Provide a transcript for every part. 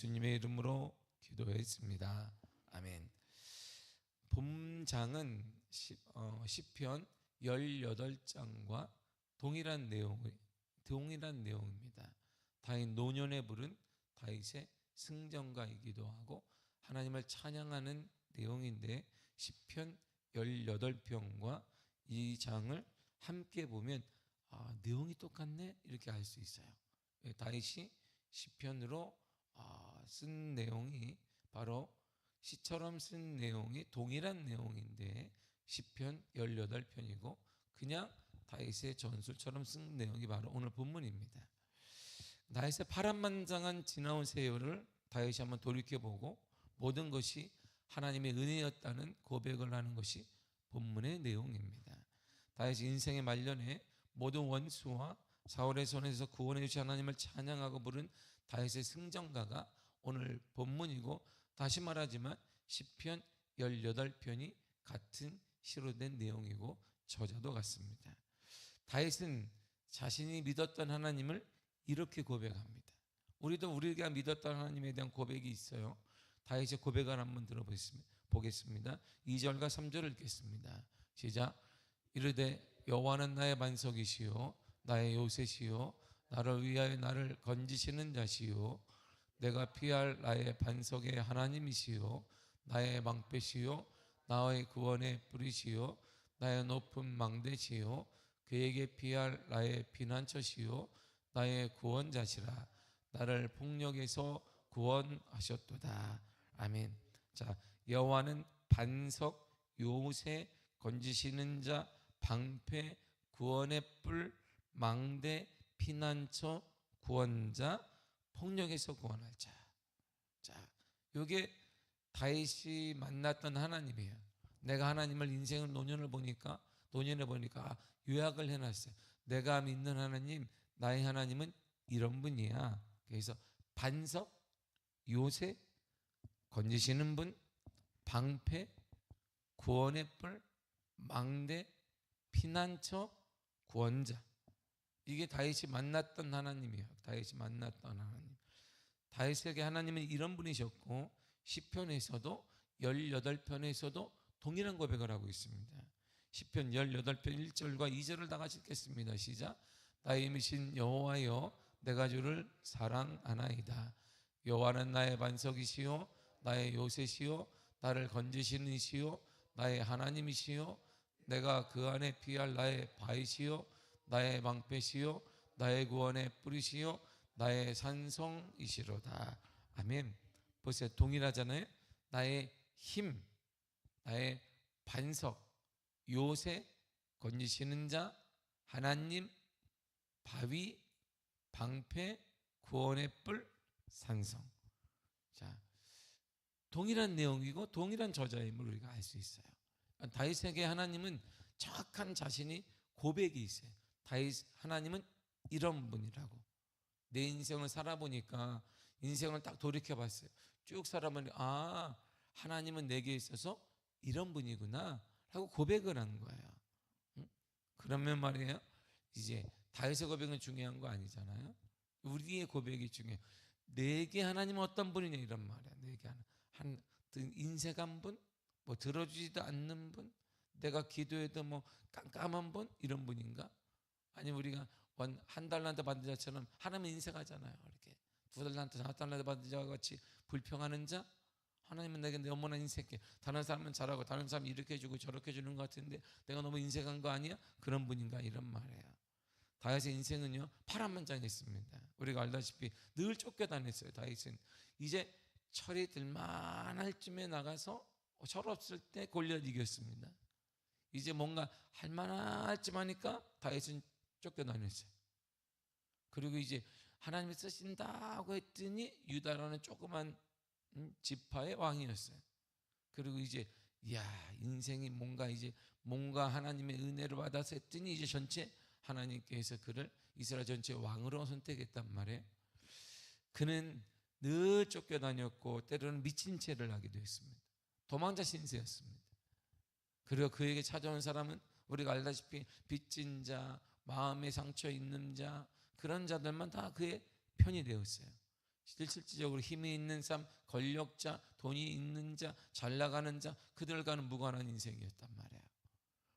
주님의 이름으로 기도했습니다. 아멘. 본장은 시편 18장과 동일한 내용입니다. 다윗 노년에 부른 다윗의 승전가이기도 하고 하나님을 찬양하는 내용인데, 시편 18편과 이 장을 함께 보면 내용이 똑같네 이렇게 알 수 있어요. 다윗이 시편으로 쓴 내용이 바로 시처럼 쓴 내용이 동일한 내용인데 시편 18편이고 그냥 다윗의 전술처럼 쓴 내용이 바로 오늘 본문입니다. 다윗의 파란만장한 지나온 세월을 다윗이 한번 돌이켜보고 모든 것이 하나님의 은혜였다는 고백을 하는 것이 본문의 내용입니다. 다윗이 인생의 말년에 모든 원수와 사울의 손에서 구원해 주신 하나님을 찬양하고 부른 다윗의 승전가가 오늘 본문이고, 다시 말하지만 시편 18편이 같은 시로 된 내용이고 저자도 같습니다. 다윗은 자신이 믿었던 하나님을 이렇게 고백합니다. 우리도 우리가 믿었던 하나님에 대한 고백이 있어요. 다윗의 고백을 한번 들어보겠습니다. 2절과 3절을 읽겠습니다. 시작. 이르되 여호와는 나의 반석이시요 나의 요새시요 나를 위하여 나를 건지시는 자시요 내가 피할 나의 반석의 하나님이시요 나의 방패시요 나의 구원의 뿌리시요 나의 높은 망대시요 그에게 피할 나의 피난처시요 나의 구원자시라. 나를 폭력에서 구원하셨도다. 아멘. 자, 여호와는 반석, 요새, 건지시는 자, 방패, 구원의 뿔, 망대, 피난처, 구원자, 폭력에서 구원할 자. 자, 이게 다윗이 만났던 하나님이에요. 내가 하나님을 인생을 노년에 보니까 요약을 해놨어요. 내가 믿는 하나님, 나의 하나님은 이런 분이야. 그래서 반석, 요새, 건지시는 분, 방패, 구원의 뿔, 망대, 피난처, 구원자. 이게 다윗이 만났던 하나님이에요. 다윗이 만났던 하나님. 다윗에게 하나님은 이런 분이셨고, 시편에서도 18편에서도 동일한 고백을 하고 있습니다. 시편 18편 1절과 2절을 다 같이 읽겠습니다. 시작. 나의 이미신 여호와여 내가 주를 사랑하나이다. 여호와는 나의 반석이시요 나의 요새시요 나를 건지시는 이시요 나의 하나님이시요 내가 그 안에 피할 나의 바위시요 나의 방패시요 나의 구원의 뿌리시요 나의 산성이시로다. 아멘. 보세요. 동일하잖아요. 나의 힘, 나의 반석, 요새, 건지시는 자, 하나님, 바위, 방패, 구원의 뿔, 산성. 자, 동일한 내용이고 동일한 저자임을 우리가 알 수 있어요. 다윗에게 하나님은 정확한 자신이 고백이 있어요. 다윗 하나님은 이런 분이라고. 내 인생을 살아보니까 인생을 딱 돌이켜봤어요. 쭉 살아보니 하나님은 내게 있어서 이런 분이구나 하고 고백을 한 거예요. 그러면 말이에요, 이제 다윗의 고백은 중요한 거 아니잖아요. 우리의 고백이 중요해요. 내게 하나님은 어떤 분이냐 이런 말이야. 내게 한 인색한 분, 뭐 들어주지도 않는 분, 내가 기도해도 뭐 깜깜한 분, 이런 분인가? 아니면 우리가 한 달란트 받은 자처럼 하나님은 인색하잖아요. 이렇게 2달란트, 4달란트 받은 자와 같이 불평하는 자? 하나님은 내게 너무나 인색해. 다른 사람은 잘하고 다른 사람 이렇게 해주고 저렇게 해주는 것 같은데 내가 너무 인색한 거 아니야? 그런 분인가? 이런 말이에요. 다윗의 인생은요 파란만장했습니다. 우리가 알다시피 늘 쫓겨다녔어요. 다윗은 이제 철이 들만할 쯤에 나가서 철없을 때 골리앗 이겼습니다. 이제 뭔가 할만할 쯤 하니까 다윗은 쫓겨다녔어요. 그리고 이제 하나님이 쓰신다고 했더니 유다라는 조그만 지파의 왕이었어요. 그리고 이제 인생이 뭔가 하나님의 은혜를 받아서 했더니 이제 전체 하나님께서 그를 이스라엘 전체 왕으로 선택했단 말이에요. 그는 늘 쫓겨다녔고 때로는 미친 채를 하기도 했습니다. 도망자 신세였습니다. 그리고 그에게 찾아온 사람은 우리가 알다시피 빚진 자, 마음에 상처 있는 자, 그런 자들만 다 그의 편이 되었어요. 실질적으로 힘이 있는 사람, 권력자, 돈이 있는 자, 잘 나가는 자, 그들과는 무관한 인생이었단 말이에요.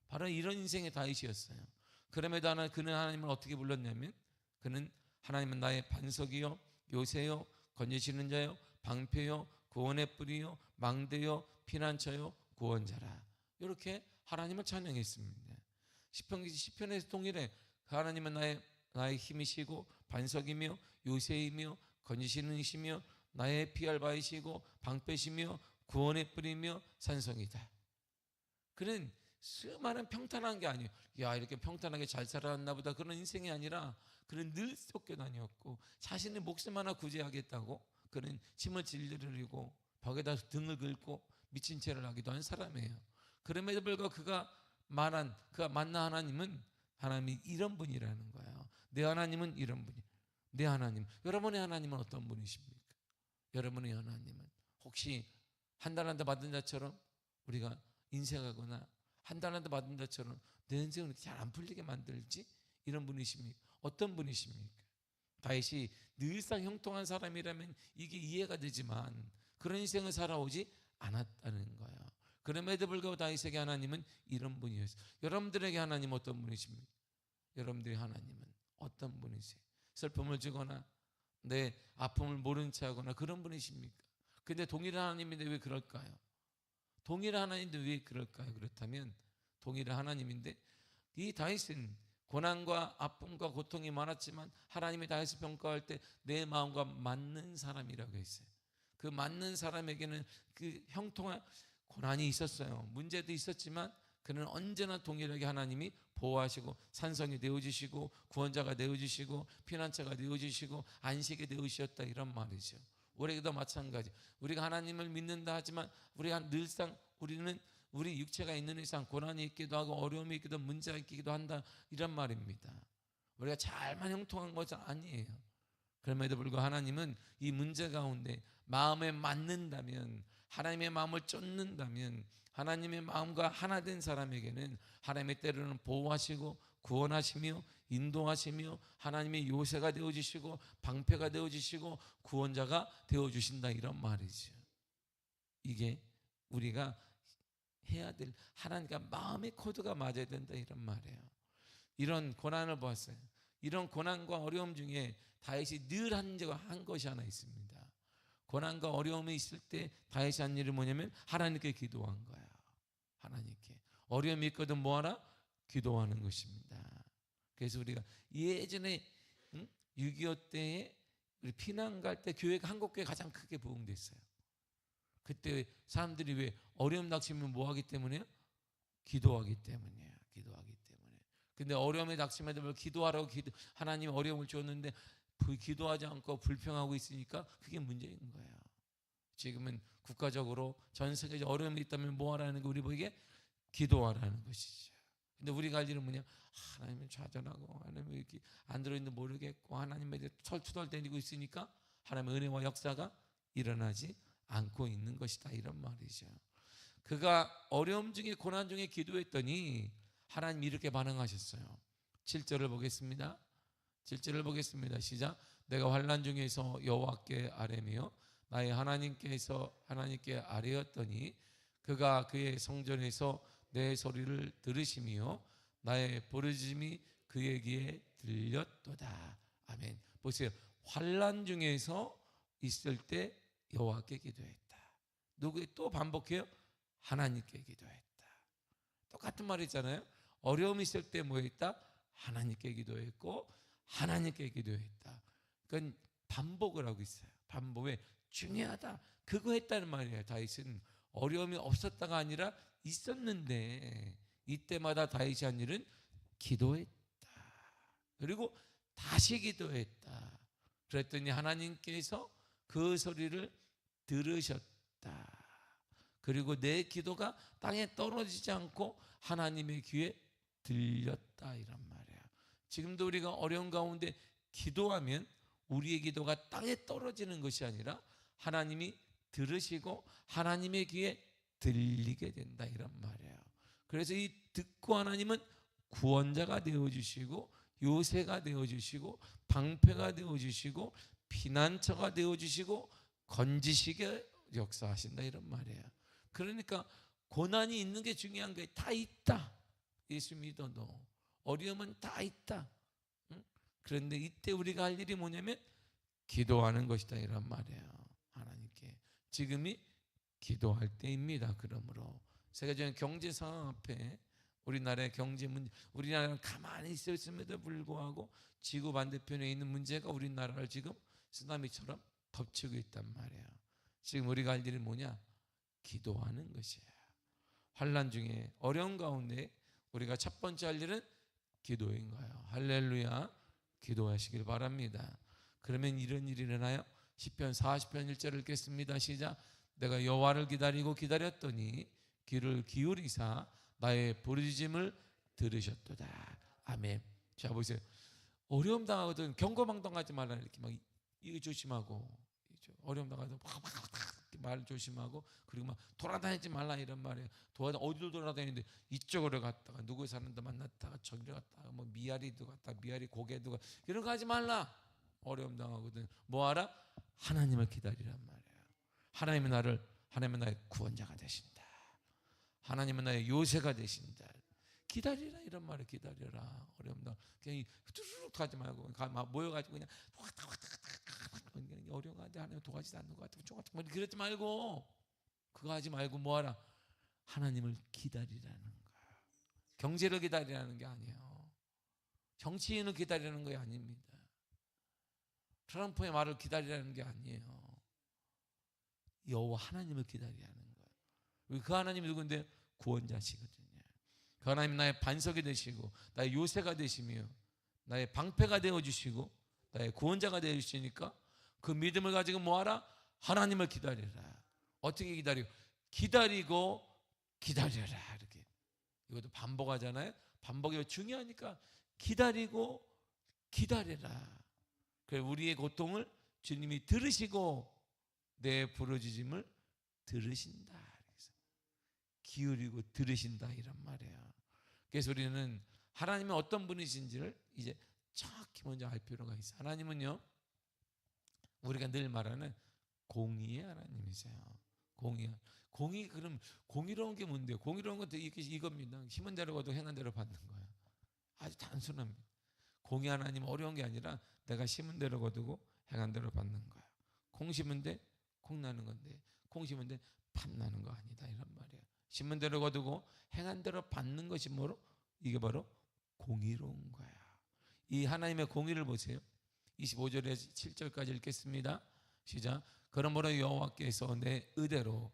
바로 이런 인생의 다윗이었어요. 그럼에도 그는 하나님을 어떻게 불렀냐면, 그는 하나님은 나의 반석이요 요새요 건지시는 자요 방패요 구원의 뿌리요 망대요 피난처요 구원자라, 이렇게 하나님을 찬양했습니다. 시편에서 동일해. 하나님은 나의 힘이시고 반석이며 요새이며 건지시는 이시며 나의 피할 바이시고 방패시며 구원의 뿌리며 산성이다. 그는 수많은 평탄한 게 아니에요. 야, 이렇게 평탄하게 잘 살아왔나 보다, 그런 인생이 아니라 그는 늘 쫓겨다녔고, 자신의 목숨 하나 구제하겠다고 그는 침을 질르리고 벽에다 등을 긁고 미친 채를 하기도 한 사람이에요. 그럼에도 불구하고 그가 만난 하나님은, 하나님이 이런 분이라는 거예요. 내 하나님은 이런 분이. 내 하나님, 여러분의 하나님은 어떤 분이십니까? 여러분의 하나님은 혹시 한 달 한 달 받은 자처럼 우리가 인생하거나 한 달 한 달 받은 자처럼 내 인생을 잘 안 풀리게 만들지, 이런 분이십니까? 어떤 분이십니까? 다윗이 늘상 형통한 사람이라면 이게 이해가 되지만 그런 인생을 살아오지 않았다는 거예요. 그럼에도 불구하고 다윗에게 하나님은 이런 분이었어요. 여러분들에게 하나님은 어떤 분이십니까? 여러분들의 하나님은 어떤 분이세요? 슬픔을 주거나 내 아픔을 모른 체 하거나 그런 분이십니까? 근데 동일한 하나님인데 왜 그럴까요? 동일한 하나님인데 왜 그럴까요? 그렇다면 동일한 하나님인데 이 다윗은 고난과 아픔과 고통이 많았지만 하나님이 다윗을 평가할 때 내 마음과 맞는 사람이라고 했어요. 그 맞는 사람에게는 그 형통한 고난이 있었어요. 문제도 있었지만 그는 언제나 동일하게 하나님이 보호하시고 산성이 되어주시고 구원자가 되어주시고 피난처가 되어주시고 안식이 되어주셨다, 이런 말이죠. 우리에게도 마찬가지. 우리가 하나님을 믿는다 하지만 우리가 늘상 우리는 우리 육체가 있는 이상 고난이 있기도 하고 어려움이 있기도 문제가 있기도 한다, 이런 말입니다. 우리가 잘만 형통한 것은 아니에요. 그럼에도 불구하고 하나님은 이 문제 가운데 마음에 맞는다면, 하나님의 마음을 쫓는다면, 하나님의 마음과 하나 된 사람에게는 하나님의 때로는 보호하시고 구원하시며 인도하시며 하나님의 요새가 되어주시고 방패가 되어주시고 구원자가 되어주신다, 이런 말이죠. 이게 우리가 해야 될, 하나님과 마음의 코드가 맞아야 된다, 이런 말이에요. 이런 고난을 보았어요. 이런 고난과 어려움 중에 다윗이 늘 한 것이 하나 있습니다. 고난과 어려움이 있을 때 다윗이 한 일이 뭐냐면 하나님께 기도한 거야. 하나님께. 어려움이 있거든 뭐하라? 기도하는 것입니다. 그래서 우리가 예전에 6.25 때에 우리 피난 갈 때 교회가 한국교회 가장 크게 부흥됐어요. 그때 사람들이 왜 어려움 닥치면 뭐 하기 때문에요? 기도하기 때문이에요. 기도하기 때문에. 근데 어려움이 닥치면 기도하라고 하나님이 어려움을 줬는데 기도하지 않고 불평하고 있으니까 그게 문제인 거예요. 지금은 국가적으로 전 세계적으로 어려움이 있다면 뭐 하라는 거, 우리 보기에 기도하라는 것이죠. 근데 우리가 할 일은 뭐냐? 하나님은 좌절하고 하나님은 이렇게 안 들어있는지 모르겠고 하나님에 대해 투덜대고 있으니까 하나님의 은혜와 역사가 일어나지 않고 있는 것이다, 이런 말이죠. 그가 어려움 중에 고난 중에 기도했더니 하나님이 이렇게 반응하셨어요. 7절을 보겠습니다. 7절을 보겠습니다. 시작. 내가 환난 중에서 여호와께 아뢰며 나의 하나님께 아뢰었더니 그가 그의 성전에서 내 소리를 들으시며 나의 부르짖음이 그의 귀에 들렸도다. 아멘. 보세요. 환난 중에서 있을 때 여호와께 기도했다. 누구에 또 반복해요? 하나님께 기도했다. 똑같은 말이잖아요. 어려움이 있을 때 뭐 했다? 하나님께 기도했고 하나님께 기도했다. 그건 반복을 하고 있어요. 반복에 중요하다. 그거 했다는 말이에요. 다윗은 어려움이 없었다가 아니라 있었는데 이때마다 다윗이 한 일은 기도했다. 그리고 다시 기도했다. 그랬더니 하나님께서 그 소리를 들으셨다. 그리고 내 기도가 땅에 떨어지지 않고 하나님의 귀에 들렸다, 이란 말이에요. 지금도 우리가 어려운 가운데 기도하면 우리의 기도가 땅에 떨어지는 것이 아니라 하나님이 들으시고 하나님의 귀에 들리게 된다, 이란 말이에요. 그래서 이 듣고 하나님은 구원자가 되어주시고 요새가 되어주시고 방패가 되어주시고 피난처가 되어주시고 건지시게 역사하신다 이런 말이에요. 그러니까 고난이 있는 게 중요한 게 다 있다. 예수 믿어도 어려움은 다 있다. 응? 그런데 이때 우리가 할 일이 뭐냐면 기도하는 것이다 이런 말이에요. 하나님께 지금이 기도할 때입니다. 그러므로 세계적인 경제 상황 앞에 우리나라의 경제 문제, 우리나라는 가만히 있었음에도 불구하고 지구 반대편에 있는 문제가 우리나라를 지금 쓰나미처럼 덮치고 있단 말이에요. 지금 우리가 할 일은 뭐냐? 기도하는 것이에요. 환난 중에 어려운 가운데 우리가 첫 번째 할 일은 기도인 거예요. 할렐루야. 기도하시길 바랍니다. 그러면 이런 일이 일어나요. 시편 40편 1절을 읽겠습니다. 시작. 내가 여호와를 기다리고 기다렸더니 귀를 기울이사 나의 부르짖음을 들으셨도다. 아멘. 자 보세요. 어려움 당하거든 경거망동하지 말라 이렇게 막 이거 조심하고 어려움 당하거든 말 조심하고 그리고 막 돌아다니지 말라 이런 말이에요. 어디로 돌아다니는데 이쪽으로 갔다가 누구 사는 데 만났다가 저기로 갔다가 뭐 미아리도 갔다가 미아리 고개도 가 이런 거 하지 말라. 어려움 당하거든 뭐하라? 하나님을 기다리란 말이에요. 하나님은 나의 구원자가 되신다. 하나님은 나의 요새가 되신다. 기다리라 이런 말을 기다려라. 어려움다. 그냥 뚜루룩 가지 말고 모여가지고 그냥 왔다 어려운 가운데 하나님 도와주지 않는 것 같으면 그러지 말고 그거 하지 말고 뭐하라? 하나님을 기다리라는 거야. 경제를 기다리라는 게 아니에요. 정치인을 기다리라는 게 아닙니다. 트럼프의 말을 기다리라는 게 아니에요. 여호와 하나님을 기다리라는 거예요. 그 하나님이 누군데? 구원자시거든요. 그 하나님 나의 반석이 되시고 나의 요새가 되시며 나의 방패가 되어주시고 나의 구원자가 되어주시니까 그 믿음을 가지고 뭐하라? 하나님을 기다려라. 어떻게 기다리고? 기다리고 기다려라. 이렇게 이것도 반복하잖아요. 반복이 중요하니까 기다리고 기다려라. 그래서 우리의 고통을 주님이 들으시고 내 부르짖음을 들으신다. 그래서 기울이고 들으신다 이런 말이에요. 그래서 우리는 하나님이 어떤 분이신지를 이제 정확히 먼저 알 필요가 있어요. 하나님은요 우리가 늘 말하는 공의의 하나님이세요. 공의 그럼 공의로운 게 뭔데요? 공의로운 것도 이겁니다. 힘은 대로 가도 행한 대로 받는 거예요. 아주 단순합니다. 공의 하나님 어려운 게 아니라 내가 심은 대로 거두고 행한 대로 받는 거예요. 콩 심은 데 콩 나는 건데 콩 심은 데 팥 나는 거 아니다 이런 말이에요. 심은 대로 거두고 행한 대로 받는 것이 뭐로? 이게 바로 공의로운 거야. 이 하나님의 공의를 보세요. 25절에서 7절까지 읽겠습니다. 시작. 그러므로 여호와께서 내 의대로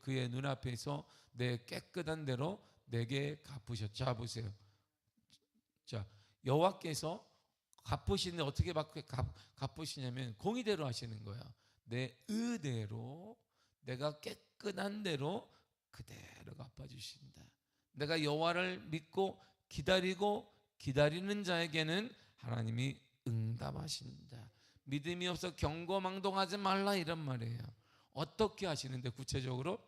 그의 눈앞에서 내 깨끗한 대로 내게 갚으셨다. 자 보세요. 자 여호와께서 갚으시는데 어떻게 갚으시냐면 공의대로 하시는 거야. 내 의대로 내가 깨끗한 대로 그대로 갚아주신다. 내가 여호와를 믿고 기다리는 자에게는 하나님이 응답하신다. 믿음이 없어 경거망동하지 말라 이런 말이에요. 어떻게 하시는데 구체적으로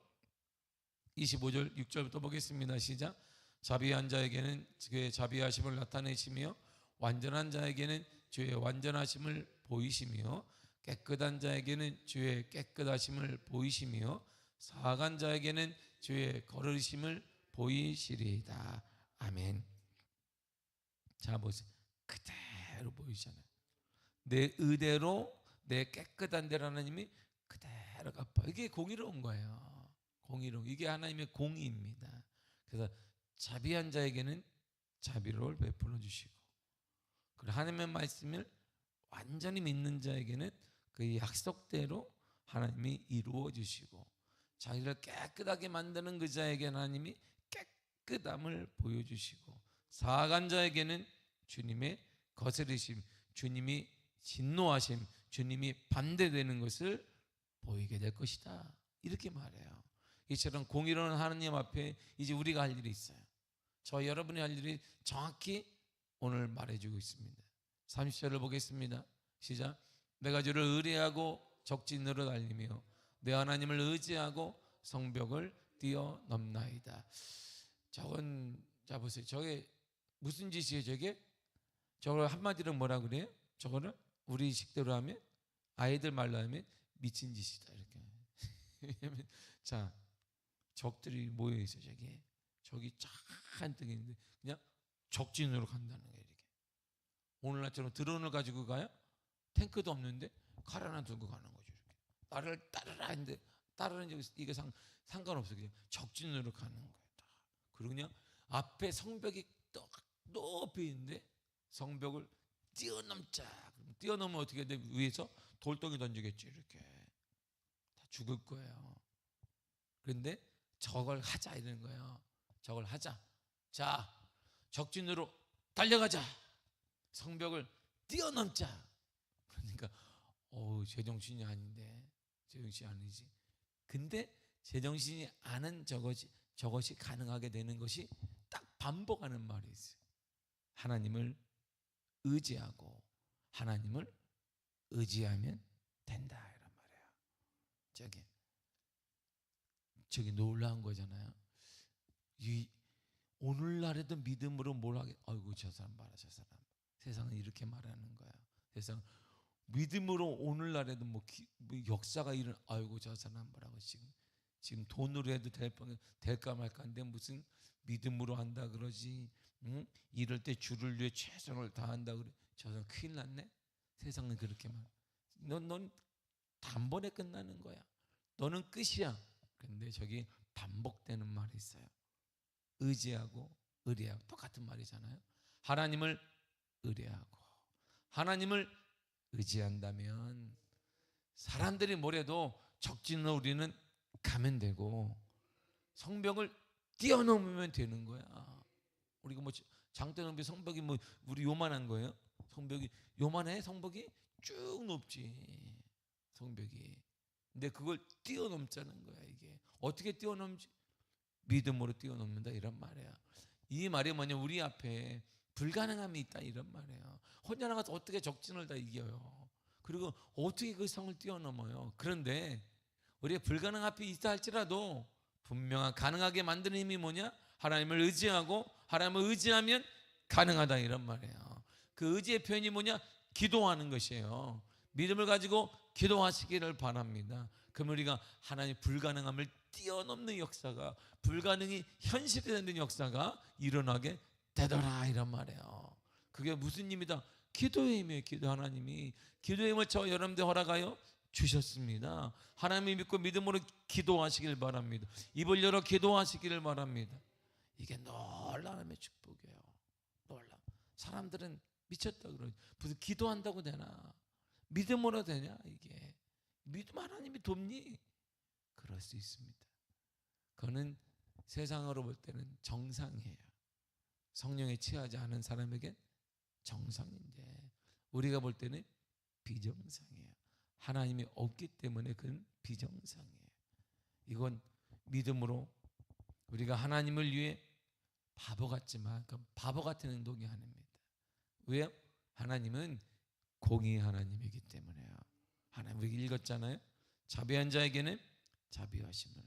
25절 6절부터 보겠습니다. 시작. 자비한 자에게는 그의 자비하심을 나타내시며 완전한 자에게는 주의 완전하심을 보이시며 깨끗한 자에게는 주의 깨끗하심을 보이시며 사악한 자에게는 주의 거르심을 보이시리이다. 아멘. 자 보세요. 그대로 보이잖아요. 내 의대로 내 깨끗한 대로 하나님이 그대로 갚아. 이게 공의로운 거예요. 공의로운 이게 하나님의 공의입니다. 그래서 자비한 자에게는 자비를 베풀어 주시고 그리고 하나님의 말씀을 완전히 믿는 자에게는 그 약속대로 하나님이 이루어 주시고 자기를 깨끗하게 만드는 그 자에게는 하나님이 깨끗함을 보여주시고 사악한 자에게는 주님의 거스르심, 주님이 진노하심, 주님이 반대되는 것을 보이게 될 것이다. 이렇게 말해요. 이처럼 공의로운 하나님 앞에 이제 우리가 할 일이 있어요. 저 여러분이 할 일이 정확히 오늘 말해주고 있습니다. 30절을 보겠습니다. 시작. 내가 주를 의뢰하고 적진으로 달리며 내 하나님을 의지하고 성벽을 뛰어넘나이다. 저건 자 보세요. 저게 무슨 짓이에요? 저게 저걸 한마디로 뭐라 그래요? 저거를 우리 식대로 하면 아이들 말로 하면 미친 짓이다 이렇게. 왜냐면 자 적들이 모여 있어 저기 잔뜩 있는데 그냥 적진으로 간다는 거예요. 이렇게 오늘날처럼 드론을 가지고 가요? 탱크도 없는데 칼 하나 들고 가는 거죠. 이렇게 나를 따르라 했는데 따르는 이게 상관없어. 그냥 적진으로 가는 거예요. 그리고 그냥 앞에 성벽이 높이 있는데 성벽을 뛰어넘자. 뛰어넘으면 어떻게 돼? 위에서 돌덩이 던지겠지. 이렇게 다 죽을 거예요. 그런데 저걸 하자 이러는 거예요. 저걸 하자. 자, 적진으로 달려가자. 성벽을 뛰어넘자. 그러니까 제정신이 아닌데, 제정신이 아니지. 근데 제정신이 아는 저것이 가능하게 되는 것이 딱 반복하는 말이 있어요. 하나님을 의지하고 하나님을 의지하면 된다 이런 말이에요. 저기 놀라운 거잖아요. 오늘날에도 믿음으로 뭘 하게? 아이고 저 사람 봐라 저 사람. 세상은 이렇게 말하는 거야. 세상 믿음으로 오늘날에도 뭐 역사가 일어나. 아이고 저 사람 뭐라고 지금 돈으로 해도 될까 말까인데 무슨 믿음으로 한다 그러지. 응? 이럴 때 주를 위해 최선을 다한다 그래. 저 사람 큰일 났네. 세상은 그렇게 말. 넌 단번에 끝나는 거야. 너는 끝이야. 근데 저기 반복되는 말이 있어요. 의지하고 의뢰하고 똑같은 말이잖아요. 하나님을 의뢰하고 하나님을 의지한다면 사람들이 뭐래도 적진으로 우리는 가면 되고 성벽을 뛰어넘으면 되는 거야. 우리가 뭐 장대넘비 성벽이 뭐 우리 요만한 거예요? 성벽이 요만해? 성벽이 쭉 높지 성벽이. 근데 그걸 뛰어넘자는 거야. 이게 어떻게 뛰어넘지? 믿음으로 뛰어넘는다 이런 말이야. 이 말이 뭐냐? 우리 앞에 불가능함이 있다 이런 말이에요. 혼자 나가서 어떻게 적진을 다 이겨요? 그리고 어떻게 그 성을 뛰어넘어요? 그런데 우리가 불가능 앞에 있다 할지라도 분명한 가능하게 만드는 힘이 뭐냐? 하나님을 의지하고 하나님을 의지하면 가능하다 이런 말이에요. 그 의지의 표현이 뭐냐? 기도하는 것이에요. 믿음을 가지고 기도하시기를 바랍니다. 그러면 우리가 하나님의 불가능함을 뛰어넘는 역사가, 불가능이 현실이 되는 역사가 일어나게 되더라 이런 말이에요. 그게 무슨 힘이다? 기도의 힘이에요. 기도. 하나님이 기도의 힘을 저 여러분들 허락하여 주셨습니다. 하나님을 믿고 믿음으로 기도하시길 바랍니다. 입을 열어 기도하시기를 바랍니다. 이게 놀라움의 축복이에요. 놀라. 사람들은 미쳤다 그러지. 무슨 기도한다고 되나? 믿음으로 되냐? 이게 믿음 하나님이 돕니? 그럴 수 있습니다. 그거는 세상으로 볼 때는 정상이에요. 성령에 취하지 않은 사람에겐 정상인데 우리가 볼 때는 비정상이에요. 하나님이 없기 때문에 그건 비정상이에요. 이건 믿음으로 우리가 하나님을 위해 바보 같지만 바보 같은 행동이 아닙니다. 왜요? 하나님은 공의의 하나님이기 때문에요. 하나님 우리 읽었잖아요. 자비한 자에게는 자비하심을,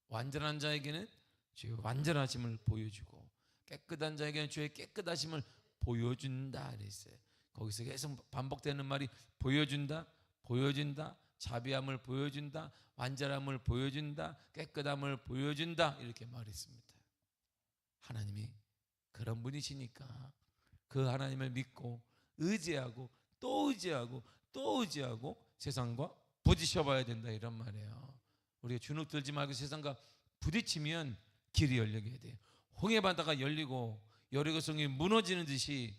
완전한 자에게는 주의 완전하심을 보여주고 깨끗한 자에게는 주의 깨끗하심을 보여준다 그랬어요. 거기서 계속 반복되는 말이 보여준다, 보여준다, 자비함을 보여준다, 완전함을 보여준다, 깨끗함을 보여준다 이렇게 말했습니다. 하나님이 그런 분이시니까 그 하나님을 믿고 의지하고 또 의지하고 또 의지하고 세상과 부딪혀봐야 된다 이런 말이에요. 우리가 주눅 들지 말고 세상과 부딪히면 길이 열리게 돼요. 홍해 바다가 열리고 여리고성이 무너지는 듯이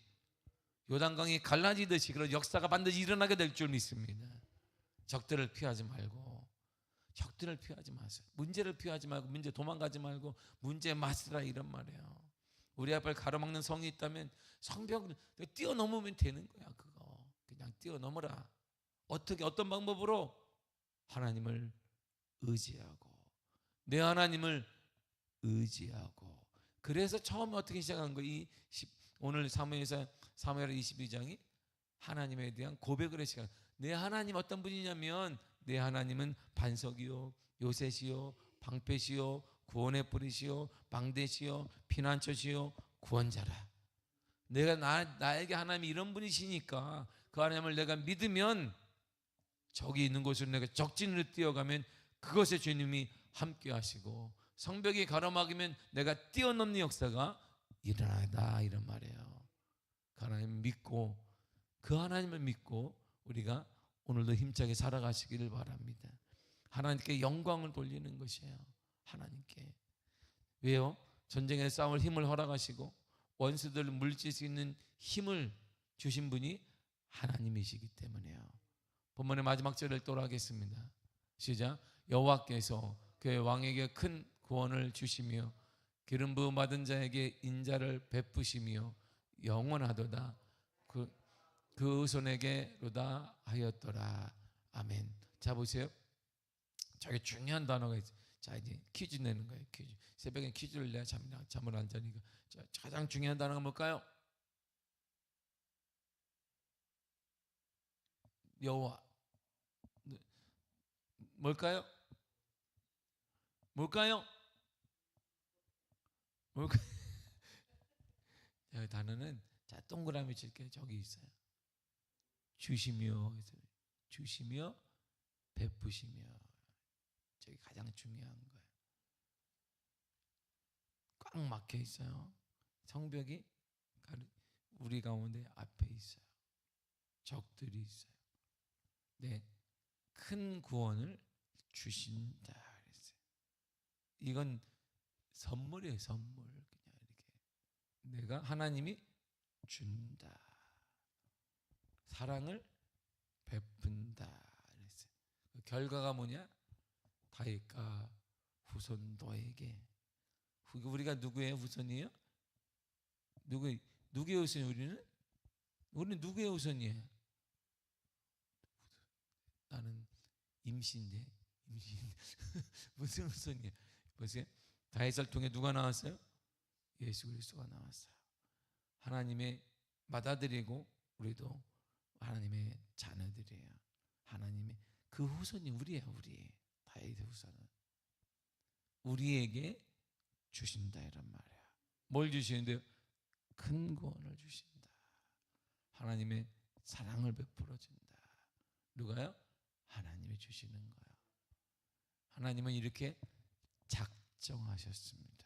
요단강이 갈라지듯이 그런 역사가 반드시 일어나게 될 줄 믿습니다. 적들을 피하지 말고, 적들을 피하지 마세요. 문제를 피하지 말고, 문제 도망가지 말고 문제 맞으라 이런 말이에요. 우리 앞을 가로막는 성이 있다면 성벽을 뛰어넘으면 되는 거야. 그거 그냥 뛰어넘어라. 어떻게 어떤 방법으로? 하나님을 의지하고 내 하나님을 의지하고. 그래서 처음에 어떻게 시작한 거예요? 오늘 사무엘 22장이 하나님에 대한 고백을 해 시작. 내 하나님 어떤 분이냐면 내 하나님은 반석이요 요새시요 방패시요 구원의 뿌리시요 방대시요 피난처시요 구원자라. 나에게 하나님이 이런 분이시니까 그 하나님을 내가 믿으면 적이 있는 곳으로 내가 적진으로 뛰어가면 그것에 주님이 함께 하시고, 성벽이 가로막으면 내가 뛰어넘는 역사가 일어나다, 이런 말이에요. 하나님 믿고, 그 하나님을 믿고 우리가 오늘도 힘차게 살아가시기를 바랍니다. 하나님께 영광을 돌리는 것이에요. 하나님께. 왜요? 전쟁에 싸울 힘을 허락하시고 원수들을 물질 수 있는 힘을 주신 분이 하나님이시기 때문에요. 본문의 마지막 절을 또하겠습니다. 시작. 여호와께서 그의 왕에게 큰 구원을 주시며 기름 부음 받은 자에게 인자를 베푸시며 영원하도다. 그 의손에게로다 하였더라. 아멘. 자, 보세요. 저게 중요한 단어가 있어요. 자, 이제 퀴즈 내는 거예요. 퀴즈. 새벽에 퀴즈를 내야 잠을 안 자니까. 자, 가장 중요한 단어가 뭘까요? 여호와. 뭘까요? 뭘까요? 뭘까요? 단어는, 자, 동그라미 칠게요. 저기 있어요. 주시며, 주시며 베푸시며. 저게 가장 중요한 거예요. 꽉 막혀 있어요. 성벽이 우리 가운데 앞에 있어요. 적들이 있어요. 네, 큰 구원을 주신다 그랬어요. 이건 선물이에요. 선물. 그냥 이렇게 내가, 하나님이 준다, 사랑을 베푼다 그랬어요. 그 결과가 뭐냐? 다윗과 후손도에게. 우리가 누구의 후손이에요? 누구의 후손이에요? 우리는 누구의 후손이에요? 나는 임신인데. 무슨 후손이에요? 보세요. 다윗을 통해 누가 나왔어요? 예수 그리스도가 나왔어요. 하나님의 맏아들이고 우리도 하나님의 자녀들이에요. 하나님의 그 후손이 우리예요. 우리 다윗의 후손은 우리에게 주신다, 이란 말이야. 뭘 주시는데요? 큰 구원을 주신다. 하나님의 사랑을 베풀어 준다. 누가요? 하나님이 주시는 거예요. 하나님은 이렇게 작정하셨습니다.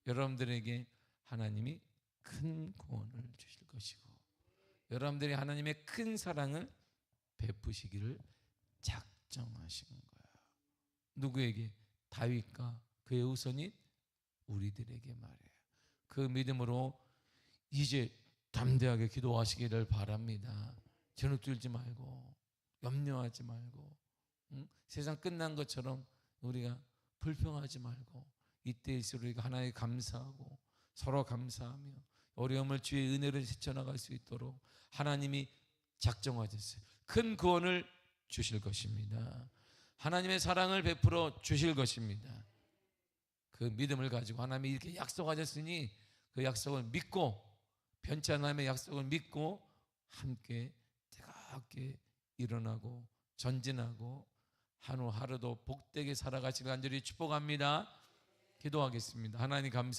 여러분들에게 하나님이 큰 구원을 주실 것이고, 여러분들이 하나님의 큰 사랑을 베푸시기를 작정하신 거예요. 누구에게? 다윗과 그의 후손인 우리들에게 말이에요. 그 믿음으로 이제 담대하게 기도하시기를 바랍니다. 저녁들지 말고, 염려하지 말고, 세상 끝난 것처럼 우리가 불평하지 말고, 이때일수록 우리가 하나님께 감사하고 서로 감사하며 어려움을 주의 은혜를 헤쳐나갈 수 있도록 하나님이 작정하셨어요. 큰 구원을 주실 것입니다. 하나님의 사랑을 베풀어 주실 것입니다. 그 믿음을 가지고 하나님이 이렇게 약속하셨으니 그 약속을 믿고, 변치 않은 하나님의 약속을 믿고 함께 뜨겁게 일어나고 전진하고 하루하루도 복되게 살아가시길 간절히 축복합니다. 기도하겠습니다. 하나님 감사합니다.